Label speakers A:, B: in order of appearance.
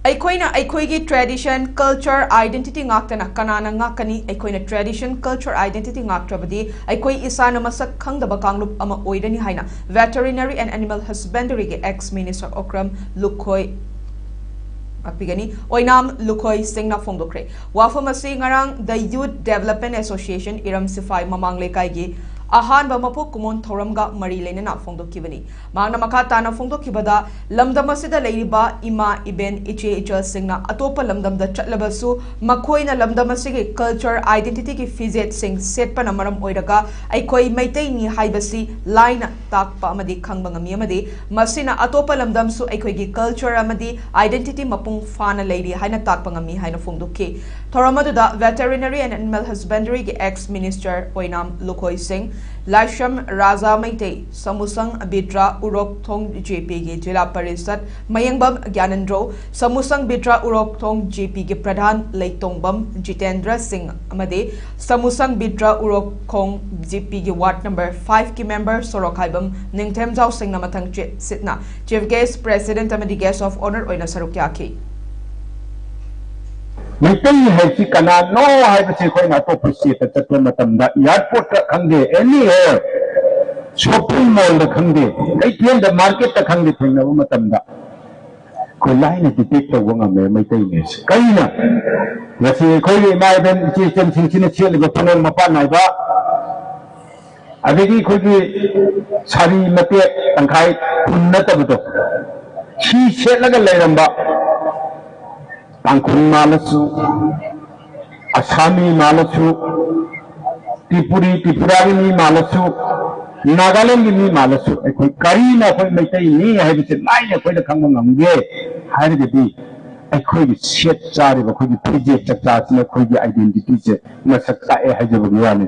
A: ꯑꯩꯈꯣꯏꯒꯤ tradition culture identity ꯉꯥꯛꯇꯅ ꯀꯅꯥꯅ ꯉꯥꯛꯀꯅꯤ ꯑꯩꯈꯣꯏꯅ tradition culture identity ꯉꯥꯛꯇ꯭ꯔꯕꯗꯤ ꯑꯩꯈꯣꯏ ꯏꯁꯥꯅ ꯃꯁꯛ ꯈꯪꯗꯕ ꯀꯥꯡꯂꯨꯞ ꯑꯃ ꯑꯣꯏꯔꯅꯤ ꯍꯥꯏꯅ veterinary and animal husbandry ꯒꯤ ex minister okram lukhoi apigani oinam lukhoi singna phongdokre wafam asi ngarang the youth development association iram sifai mamang lekai gi ahanba mapok khumon thouram ga mari leinana phongdokibani mangna makha tana phongdokibada lamdam asida leiriba ima iben iche ichal singna atopa lamdam da chatlabasu makhoina lamdam asigi culture identity ki fizet sing setpana maram oiraga aikoi maitai ni haibasi line takpa amadi khangba ngami amadi masina atopa lamdam su aikoi gi culture amadi identity mapung fana leiri haina takpa ngami haina phongdokki thouram da veterinary and animal husbandry ki ex minister oinam lukhoi singh Lasham Raza Maite Samusang Bidra Urok Thong JP के जिला परिषद मयंगबम ज्ञानंद्रो समुसंग बिद्रा उरोक थोंग JP के प्रधान लेतोंगबम जितेंद्र सिंह अमदे समुसंग बिद्रा उरोक खोंग JP के वार्ड नंबर 5 के मेंबर सोरोखाइबम निंगथेमजाव सिंह नमथंग सिटना चीफ गेस्ट प्रेसिडेंट अमदी गेस्ट ऑफ ऑनर ओइना सरुक याखी
B: Maitai hai si kana no hai basi koi na to pusi ta chatwa matam da airport ta khangde anywhere shopping mall da khangde kai tian da market ta khangde thengna ba matam da koi lai na detect ta wanga me maitai ne kai na basi koi mai ben chi chen sing chin che le ba panel ma pa nai ba adigi koi ki sari mate tangkai kunna ta bu to chi che la ga lai ram ba Tangkun malasu, Asami malasu, Tripurari ni malasu, Nagaland ni malasu. Ekoi kari na koi maitai ni hai bisi lai na koi da kangma ngamge. Hai de bi ekoi di set chari ba koi di pije chakcha sina koi di identity se na sakta hai jabu gwa ne.